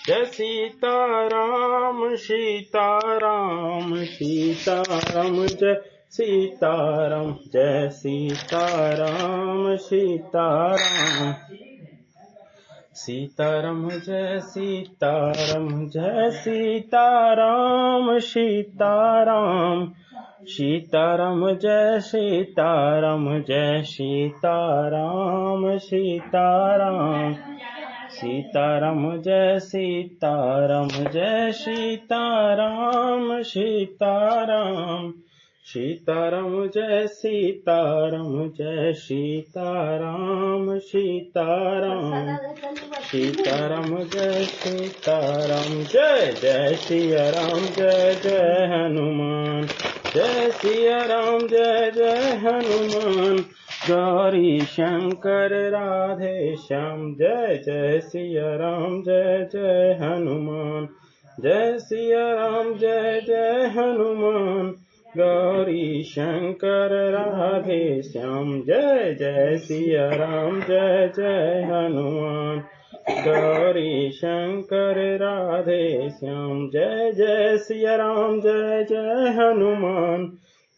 जय सीताराम सीताराम सीताराम जय सीताराम जय सीताराम सीताराम सीताराम जय सीताराम जय सीताराम सीताराम सीताराम जय सीताराम जय सीताराम सीताराम सीताराम जय सीताराम जय सीताराम सीताराम सीताराम जय सीताराम जय सीताराम सीताराम सीताराम जय सीताराम जय जय सिया राम जय जय हनुमान जय सिया राम जय जय हनुमान गौरी शंकर राधे श्याम जय जय सिया राम जय जय हनुमान जय सिया राम जय जय हनुमान गौरी शंकर राधे श्याम जय जय सिया राम जय जय हनुमान गौरी शंकर राधे श्याम जय जय सिया राम जय जय हनुमान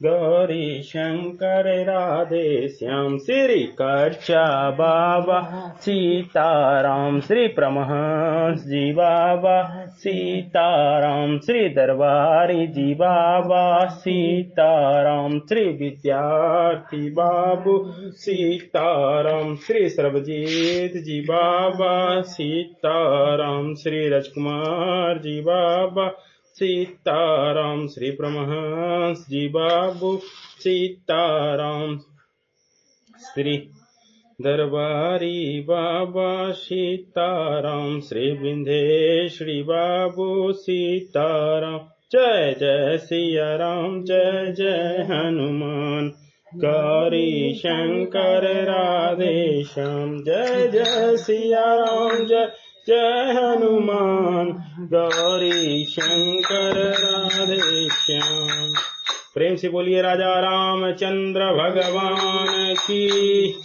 गौरी शंकर राधे श्याम श्री कच्चा बाबा सीताराम श्री परमहंस जी बाबा सीताराम श्री दरबारी जी बाबा सीताराम श्री विद्यार्थी बाबू सीताराम श्री सर्वजीत जी बाबा सीताराम श्री राजकुमार जी बाबा सीताराम श्री परमहंस जी बाबू सीताराम श्री दरबारी बाबा सीताराम श्री विंध्येश्वरी बाबू सीताराम जय जय सिया राम जय जय हनुमान गौरी शंकर राधे श्याम जय जय सिया राम जय जय हनुमान गौरी शंकर राधे श्याम प्रेम से बोलिए राजा रामचंद्र भगवान की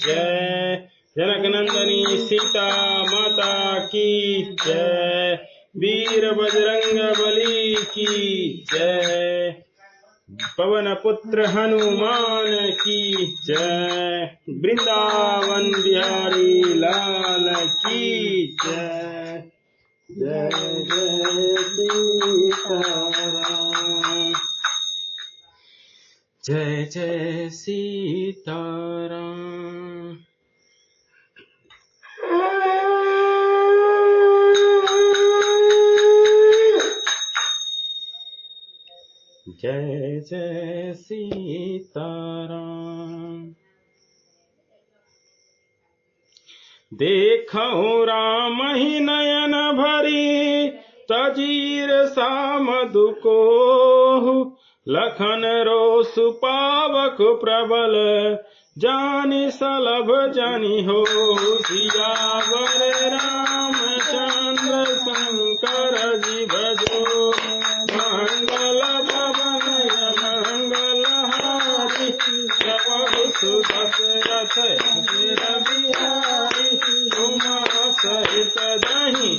जय जनक नंदनी सीता माता की जय वीर बजरंग बली की जय पवन पुत्र हनुमान की जय वृंदावन बिहारी लाल की जय जय जय सीताराम जय जय सीताराम जय जय सीताराम देखहु राम ही नयन भरी तजीर सामधु को लखन रोसु पावक प्रबल जानि सलभ जानि हो सियावर रामचंद्र शंकर जी भजो मंगल भवन मंगल हारी सब सुदशरथ बिहारी उमा सहित दही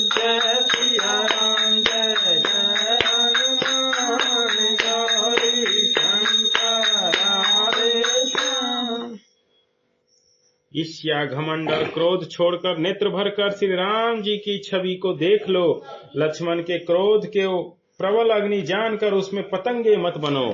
जय सिया राम जय जय हनुमान गौरी शंकर राधे श्याम। ईर्ष्या घमंड और क्रोध छोड़कर नेत्र भरकर श्री राम जी की छवि को देख लो। लक्ष्मण के क्रोध के प्रबल अग्नि जानकर उसमें पतंगे मत बनो।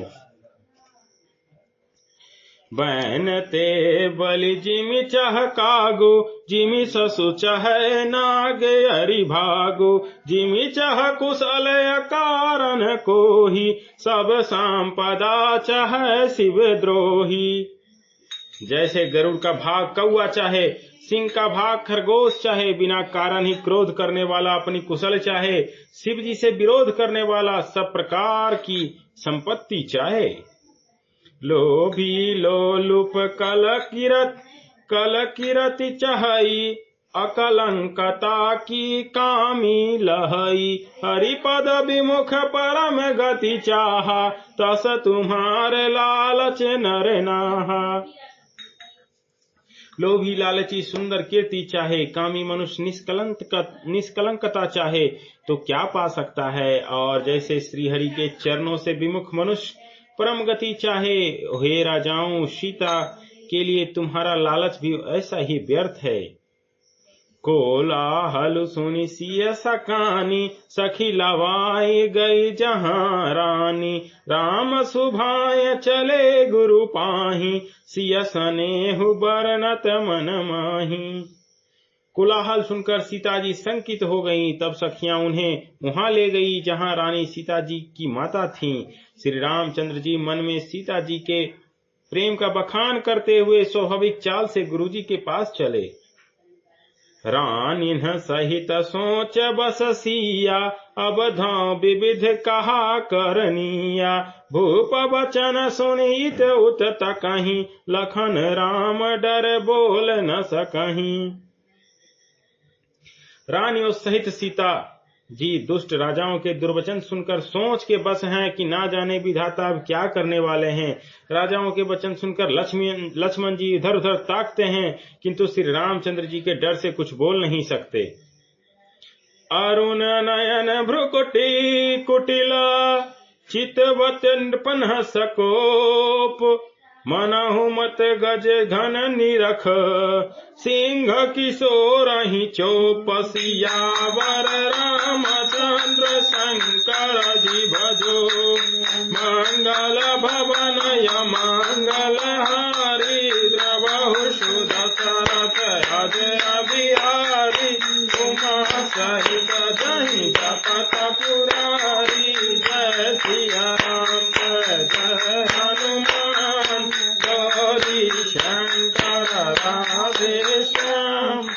बैनते बलि जिमि चाह कागो जिमि ससु चाह नाग हरि भागो जिमि चाह कुशल कारण कोहि सब संपदा चाह शिव द्रोही। जैसे गरुड़ का भाग कौआ चाहे, सिंह का भाग खरगोश चाहे, बिना कारण ही क्रोध करने वाला अपनी कुशल चाहे, शिव जी से विरोध करने वाला सब प्रकार की संपत्ति चाहे। लोभी लोलुप कल किरति चाहई अकलंकता की कामी लहई हरिपद विमुख परम गति चाहा तस तुम्हारे लालच नर नाहा। लोभी लालची सुंदर कीर्ति चाहे, कामी मनुष्य निष्कलंकता चाहे तो क्या पा सकता है। और जैसे श्रीहरि के चरणों से विमुख मनुष्य परम गति चाहे, हे राजाओं सीता के लिए तुम्हारा लालच भी ऐसा ही व्यर्थ है। कोलाहल सुनी सिय सकानी, सखी लवाई गई जहां रानी। राम सुभाय चले गुरु पाही, सिय स्नेहु बरनत मन माही। कोलाहल सुनकर सीता जी शंकित हो गईं। तब सखियां उन्हें वहां ले गई जहां रानी सीता जी की माता थीं। श्री रामचंद्र जी मन में सीता जी के प्रेम का बखान करते हुए स्वाभाविक चाल से गुरुजी के पास चले। रानी सहित सोच बस सिया, अब धाम विविध कहा करनिया। भूप बचन सुनित उत तकहीं, लखन राम डर बोल न सकहीं। रानियों सहित सीता जी दुष्ट राजाओं के दुर्वचन सुनकर सोच के बस हैं कि ना जाने विधाता अब क्या करने वाले हैं। राजाओं के वचन सुनकर लक्ष्मण जी इधर उधर ताकते हैं, किंतु श्री रामचंद्र जी के डर से कुछ बोल नहीं सकते। अरुण नयन भ्रुकुटी कुटिला, चितवत पन्ह सकोप। मनहु मत गज घन निरख, सिंह किशोर ही चोप। सियावर रामचंद्र शंकर जी भजो, मंगल भवन मंगल हारी। द्रवहु सुदशरथ अजय बिहारी, उमा सहित जहि जपत पुरारी। जय सिया राम जय हनुमान, गौरी शंकर राधे श्याम।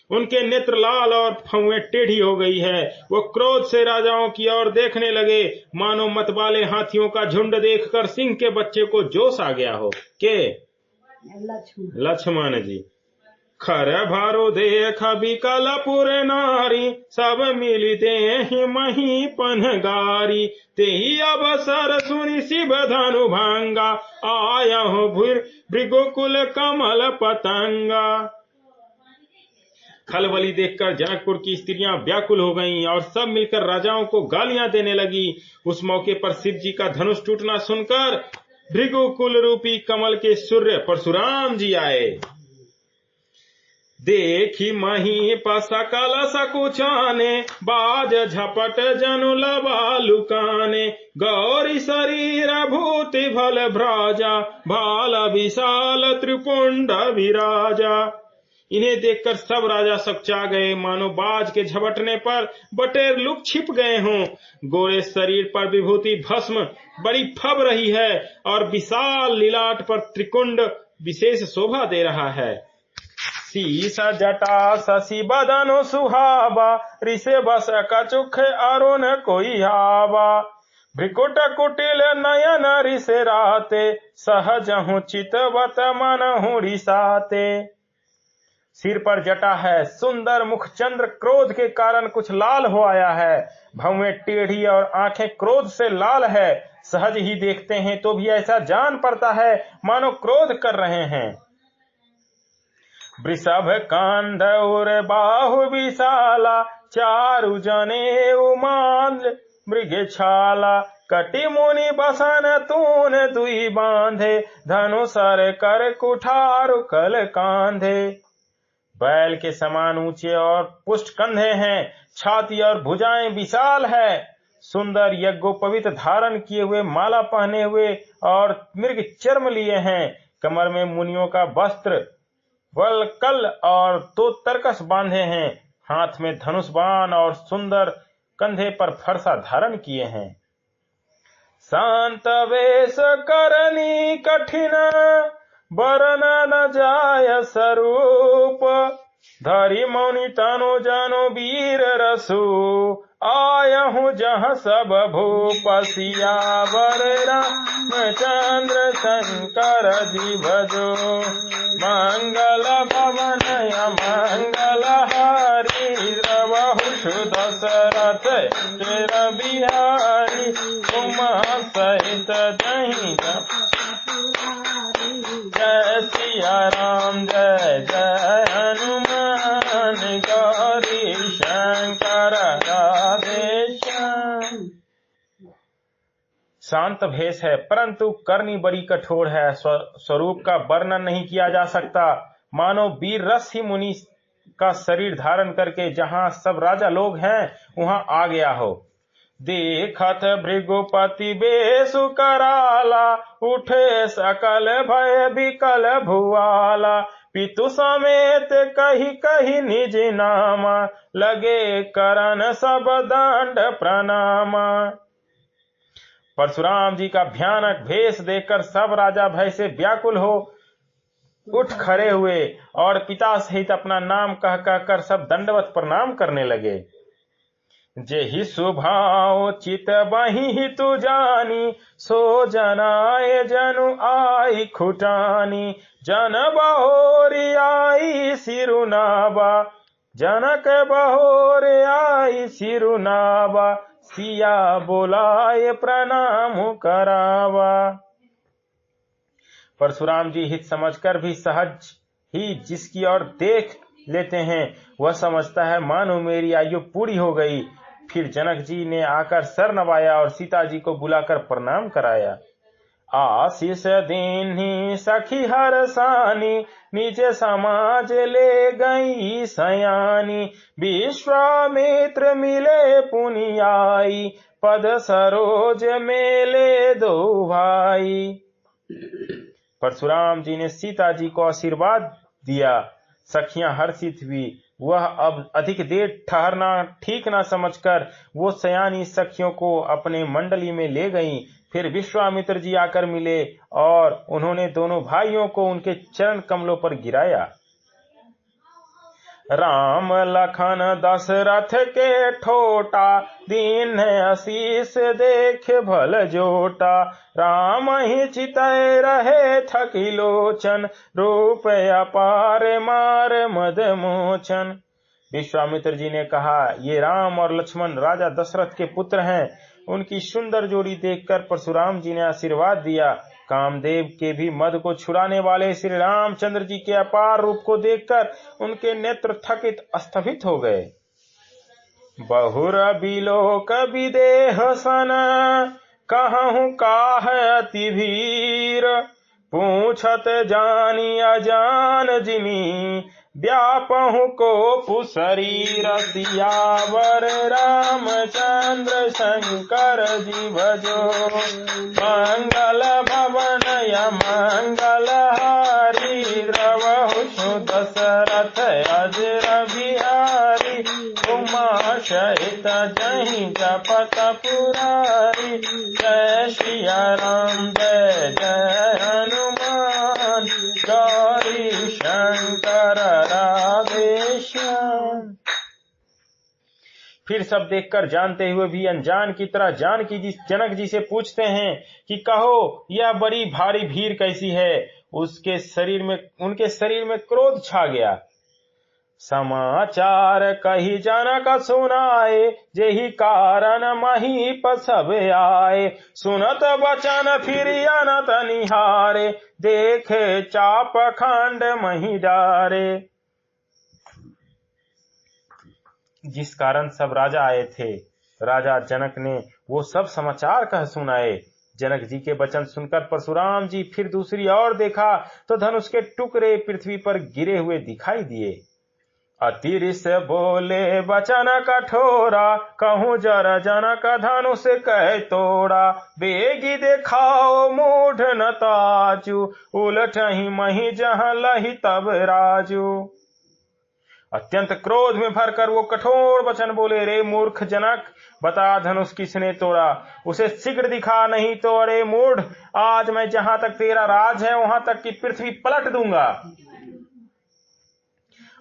उनके नेत्र लाल और भौहें टेढ़ी हो गई है। वो क्रोध से राजाओं की ओर देखने लगे, मानो मतवाले हाथियों का झुंड देखकर सिंह के बच्चे को जोश आ गया हो। के लक्ष्मण जी खर भारो देख बिकल पुर नारी, सब मिली दे मही पनगारी। तेही अवसर सुनि शिव धनु भंगा, आया हो भृगुकुल कमल पतंगा। खलबली देखकर जनकपुर की स्त्रियां व्याकुल हो गईं और सब मिलकर राजाओं को गालियां देने लगी। उस मौके पर शिव जी का धनुष टूटना सुनकर भृगुकुल रूपी कमल के सूर्य परशुराम जी आए। देखी मही सकल सकुचाने, बाज झपट जनु लबा लुकाने। गौरी शरीर भूति भल भ्राजा, भाल विशाल त्रिपुंड विराजा। इन्हें देखकर सब राजा सकचा गए, मानो बाज के झपटने पर बटेर लुक छिप गए हों। गोरे शरीर पर विभूति भस्म बड़ी फब रही है और विशाल लीलाट पर त्रिकुंड विशेष शोभा दे रहा है। शीस जटा शशि बदन सुहावा, ऋषे बस कचुख अरुण कोई आवा। भ्रिकुट कुटिल नयन ऋषे राते, सहजहु चितवत मनहु रिसाते। सिर पर जटा है, सुंदर मुख चंद्र क्रोध के कारण कुछ लाल हो आया है। भौहें टेढ़ी और आंखें क्रोध से लाल है। सहज ही देखते हैं तो भी ऐसा जान पड़ता है मानो क्रोध कर रहे हैं। वृषभ कांधौर बाहु विशाला, चारु जने उमांद्र मृग छाला। कटि मुनि बसन तून दुई बांधे, धनुषर कर कुठारु कल कांधे। बैल के समान ऊंचे और पुष्ट कंधे हैं, छाती और भुजाएं विशाल है। सुंदर यज्ञोपवीत धारण किए हुए, माला पहने हुए और मृग चर्म लिए हैं। कमर में मुनियों का वस्त्र वलकल और दो तरकस बांधे हैं। हाथ में धनुष बाण और सुंदर कंधे पर फरसा धारण किए हैं। शांत वेश करनी कठिन, बरन न जाय स्वरूप। धरि मौनि तनु जानो वीर रसु, आयहु जहाँ सब भूप। सियावर रामचंद्र शंकर जी भजो, मंगल भवन मंगल हारी। द्रवहु सुदशरथ चिर बिहारी, उमा सहित जहि जय सिया सिया राम जय जय हनुमान गौरी शंकर राधे श्याम। शांत भेष है, परंतु करनी बड़ी कठोर है। स्वरूप का वर्णन नहीं किया जा सकता। मानो वीर रस ही मुनि का शरीर धारण करके जहां सब राजा लोग हैं वहां आ गया हो। देखत भृगुपति बेसु कराला, उठे सकल भय विकल भुआला। पितु समेत कही कही निज नामा, लगे करन सब दंड प्रणामा। परशुराम जी का भयानक भेष देखकर सब राजा भय से व्याकुल हो उठ खड़े हुए और पिता सहित अपना नाम कह कहकर सब दंडवत प्रणाम करने लगे। जेहि सुभाव चित बहि हितु जानी, सो जनाए जनु आई खुटानी। जन बहोरी आई सिरुनावा, जनक बहोर आई सिरुनावा। सिया बोलाए प्रणाम करावा। परशुराम जी हित समझकर भी सहज ही जिसकी ओर देख लेते हैं वह समझता है मानो मेरी आयु पूरी हो गई। फिर जनक जी ने आकर सर नवाया और सीता जी को बुलाकर प्रणाम कराया। आशीष दीन्ही सखी हरसानी, नीचे समाज ले गई सयानी। विश्वामित्र मिले पुनि आई, पद सरोज मेले दो भाई। परशुराम जी ने सीता जी को आशीर्वाद दिया। सखियां हर्षित हुई। वह अब अधिक देर ठहरना ठीक न समझकर वो सयानी सखियों को अपने मंडली में ले गईं। फिर विश्वामित्र जी आकर मिले और उन्होंने दोनों भाइयों को उनके चरण कमलों पर गिराया। राम लखन दशरथ के ठोटा, दीन आशीष देख भल जोटा। राम ही चितय रहे थकी लोचन, रूप अपार मार मद मोचन। विश्वामित्र जी ने कहा, ये राम और लक्ष्मण राजा दशरथ के पुत्र हैं। उनकी सुंदर जोड़ी देखकर परशुराम जी ने आशीर्वाद दिया। कामदेव के भी मद को छुड़ाने वाले श्री रामचंद्र जी के अपार रूप को देखकर उनके नेत्र थकित स्थगित हो गए। बहुर बिलोक विदेह सन, कहूँ काह अति भीर। पूछत जानी अजान जिमी, व्यापहु को पुशरीर। सियावर रामचंद्र शंकर जी भजो, मंगल भवन या मंगल हारी। द्रवहु दशरथ अजर बिहारी, उमा सहित जहि जपत पुरारी। जय सिया राम जय जय हनुमान, गौरी शंकर राधे श्याम। फिर सब देखकर जानते हुए भी अनजान की तरह जानकी जी जनक जी से पूछते हैं कि कहो यह बड़ी भारी भीड़ कैसी है। उनके शरीर में क्रोध छा गया। समाचार कही जनक सुनाए, जेहि कारण महीप सब आए। सुनत बचन फिर अनत निहारे, देखे चाप खंड मही डारे। जिस कारण सब राजा आए थे, राजा जनक ने वो सब समाचार कह सुनाए। जनक जी के वचन सुनकर परशुराम जी फिर दूसरी ओर देखा तो धनुष के टुकड़े पृथ्वी पर गिरे हुए दिखाई दिए। अतिरिस बोले वचन कठोरा, कहूँ जर जनक धनुष कह तोड़ा। बेगी देखाओ मूढ़ न ताजू, उलट ही मही जहाँ लही तब राजू। अत्यंत क्रोध में भरकर वो कठोर वचन बोले, रे मूर्ख जनक, बता धनुष किसने तोड़ा, उसे शीघ्र दिखा, नहीं तो अरे मूढ़, आज मैं जहां तक तेरा राज है वहां तक की पृथ्वी पलट दूंगा।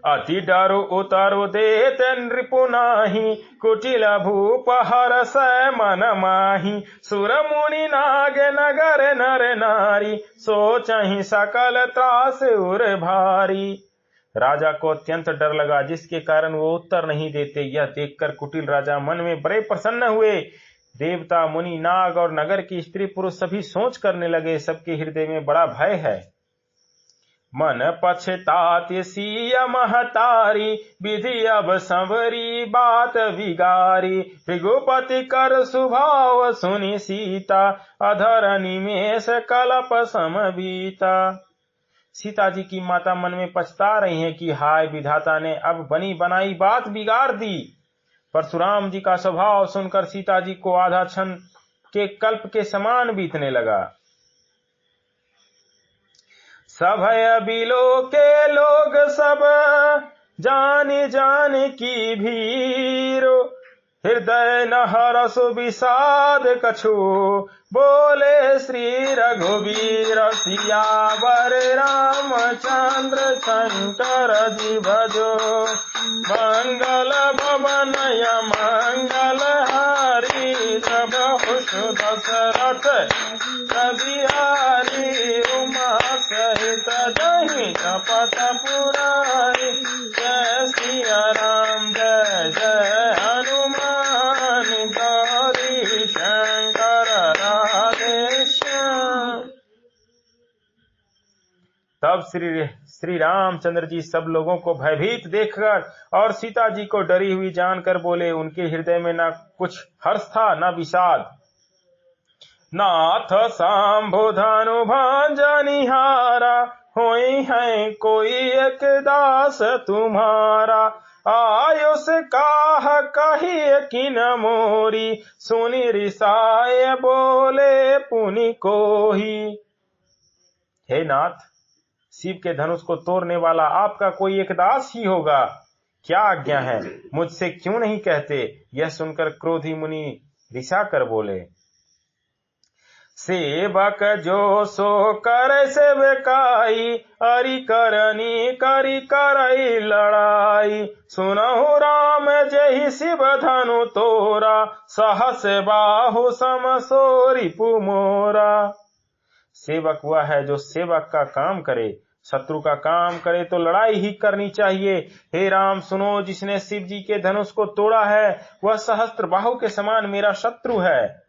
अति डरु उतरु देत नृपु नाही, कुटिल भूप हरस मन माही। सुर मुनि नाग नगर नर नारी, सोचहि सकल त्रास उर भारी। राजा को अत्यंत डर लगा, जिसके कारण वो उत्तर नहीं देते। यह देखकर कुटिल राजा मन में बड़े प्रसन्न हुए। देवता मुनि नाग और नगर की स्त्री पुरुष सभी सोच करने लगे, सबके हृदय में बड़ा भय है। मन पछताति सिया महतारी, विधि अब संवरी बात बिगारी। भृगुपति कर सुभाव सुनि सीता, अधर निमेष कलप समबीता। सीता जी की माता मन में पछता रही हैं कि हाय विधाता ने अब बनी बनाई बात बिगाड़ दी। परशुराम जी का स्वभाव सुनकर सीता जी को आधा क्षण के कल्प के समान बीतने लगा। सभय बिलो के लोग सब जान जान की भीरो, हृदय न हरस विषाद कछु, बोले श्री रघुवीर। सियावर रामचंद्र शंकर जी भजो, मंगल भवनय मंगल हारी। प्रभु दशरथ बिहारी, उमा सहित दही कपट पुरारी। जय सिया राम जय जय हनुमान, गौरी शंकर राधे श्याम। तब श्री रामचंद्र जी सब लोगों को भयभीत देखकर और सीता जी को डरी हुई जानकर बोले। उनके हृदय में न कुछ हर्ष था न विषाद। नाथ सांबोधनु भांजनिहारा, होई है कोई एक दास तुम्हारा। आयुष काह कही किन मोरी, सुनि रिसाए बोले पुनि कोही। हे नाथ, शिव के धनुष को तोड़ने वाला आपका कोई एक दास ही होगा। क्या आज्ञा है, मुझसे क्यों नहीं कहते। यह सुनकर क्रोधी मुनि रिसा कर बोले। सेवक जो सो कर सेवकाई, अरि करनी करी करई लड़ाई। सुनहु राम जहि शिव धनु तोरा, सहस बाहु सम सोरी पुमोरा। सेवक वह है जो सेवक का काम करे, शत्रु का काम करे तो लड़ाई ही करनी चाहिए। हे राम सुनो, जिसने शिव जी के धनुष को तोड़ा है वह सहस्त्र बाहु के समान मेरा शत्रु है।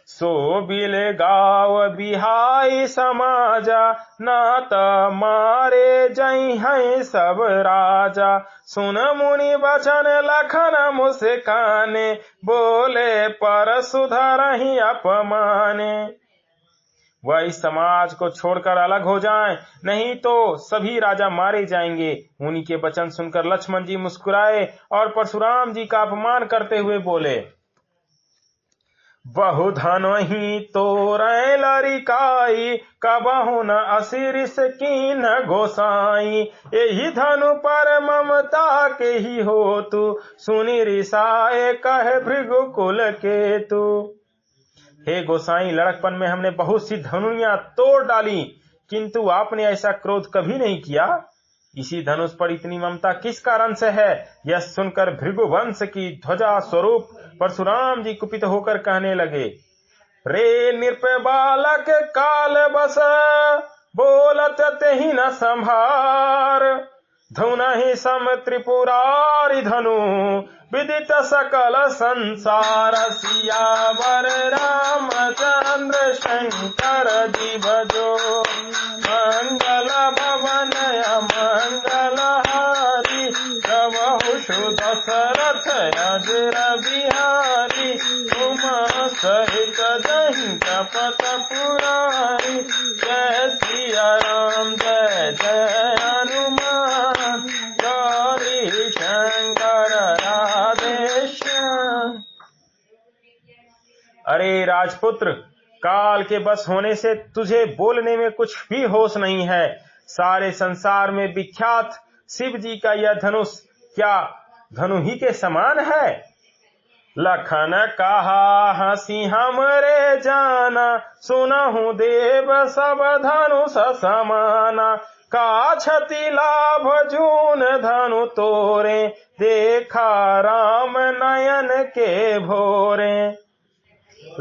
सो बिले गाव बिहाई समाजा, नात मारे जई हैं सब राजा। सुन मुनि बचन लखन मुस्काने, बोले पर सुधरहि अपमाने। वह इस समाज को छोड़कर अलग हो जाएं, नहीं तो सभी राजा मारे जाएंगे। मुनि के वचन सुनकर लक्ष्मण जी मुस्कुराए और परशुराम जी का अपमान करते हुए बोले। बहु धन ही तोरै लरिकाई, कबहु न असिरिस कीन गोसाई। एहि धनु पर ममता के ही हो तू, सुनि रिसाए कहे भृगु कुल केतु। हे गोसाई, लड़कपन में हमने बहुत सी धनुइयां तोड़ डाली, किंतु आपने ऐसा क्रोध कभी नहीं किया। इसी धनुष पर इतनी ममता किस कारण से है। यह सुनकर भृगुवंश की ध्वजा स्वरूप परशुराम जी कुपित होकर कहने लगे। रे निर्भय बालक काल बस, बोलत तेहि न संभार। धुनहि सम त्रिपुरारि धनु, विदित सकल संसार। सियावर रामचंद्र शंकर जी भजो, मंगल भवनय मंगल हारी। प्रभु दशरथ अजर बिहारी, उमा सहित दही कपट पुरारी। जय सिया राम जय जय हनुमान, गौरी शंकर राधे श्याम। अरे राजपुत्र, काल के बस होने से तुझे बोलने में कुछ भी होश नहीं है। सारे संसार में विख्यात शिव जी का यह धनुष क्या धनु ही के समान है। लखन कहा हंसी हमरे जाना, सुनहु देव सब धनुष समाना। का क्षति लाभ जून धनु तोरे, देखा राम नयन के भोरे।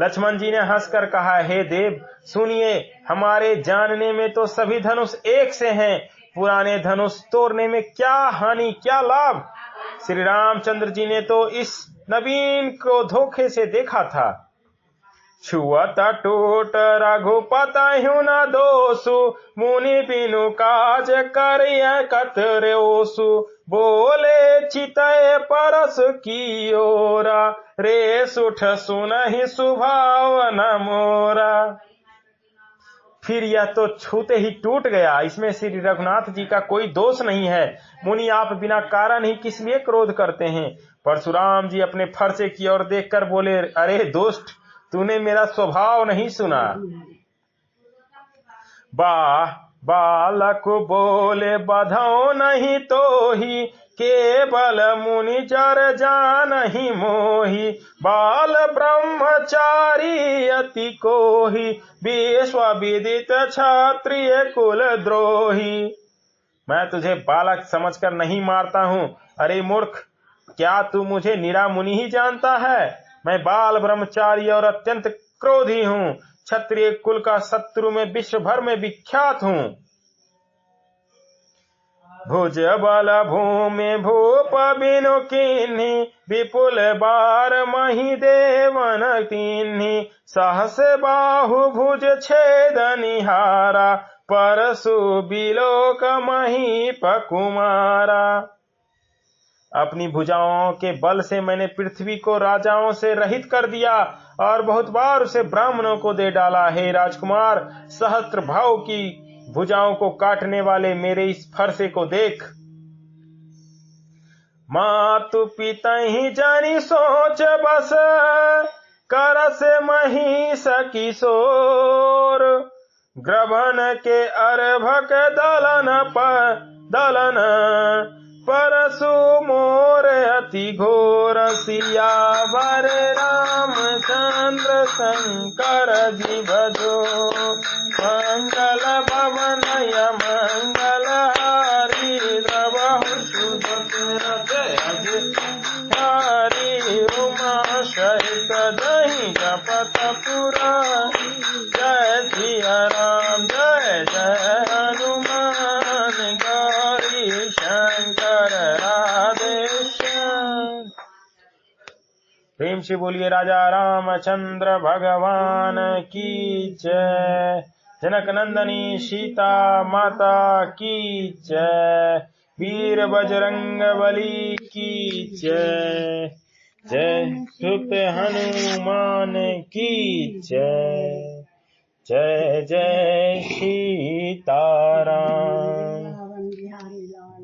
लक्ष्मण जी ने हंसकर कहा, हे देव सुनिए, हमारे जानने में तो सभी धनुष एक से हैं। पुराने धनुष तोड़ने में क्या हानि क्या लाभ। श्री रामचंद्र जी ने तो इस नवीन को धोखे से देखा था। छुअत टूट रघुपतहि न दोषु, मुनि बिनु काज करिय कतरेसु। बोले चितय परस की ओरा, रे सुठ सुनहि सुभाव न मोरा। फिर यह तो छूते ही टूट गया, इसमें श्री रघुनाथ जी का कोई दोष नहीं है। मुनि आप बिना कारण ही किस लिए क्रोध करते हैं। परशुराम जी अपने फरसे की ओर देखकर बोले, अरे दोस्त, तूने मेरा स्वभाव नहीं सुना। बालक बोले, बधाओ नहीं तो ही, केवल मुनि जर जानहि मोहि। बाल ब्रह्मचारी अति कोहि, विश्व विदित क्षत्रिय कुल द्रोही। मैं तुझे बालक समझकर नहीं मारता हूँ। अरे मूर्ख, क्या तू मुझे निरा मुनि ही जानता है। मैं बाल ब्रह्मचारी और अत्यंत क्रोधी हूँ। क्षत्रिय कुल का शत्रु में विश्व भर में विख्यात हूँ। भुज बल भूमि भूप बिनु किन्ही, विपुल बार मही देवन तिन्ही। सहस बाहु भुज छेद निहारा, परसु बिलोक मही पकुमारा। अपनी भुजाओं के बल से मैंने पृथ्वी को राजाओं से रहित कर दिया और बहुत बार उसे ब्राह्मणों को दे डाला। हे राजकुमार, सहस्त्र भाव की भुजाओं को काटने वाले मेरे इस फरसे को देख। मातु पितहि जनि सोच बस, करस महिष किशोर। ग्रभन के अर्भक दलन परसु मोर अति घोर। सियावर रामचंद्र शंकर जी भजो, मंगल भवन मंगल हारी। द्रवहु सुदशरथ हरि, उमा सहित दहि जपत पुरारी। जय सिया राम जय जय हनुमान, गौरी शंकर राधेश्याम। प्रेम से बोलिए राजा रामचंद्र भगवान की जय। जनक नंदनी सीता माता की जय। वीर बजरंग बली की जय। जय सुत हनुमान की जय। जय जय सीताराम।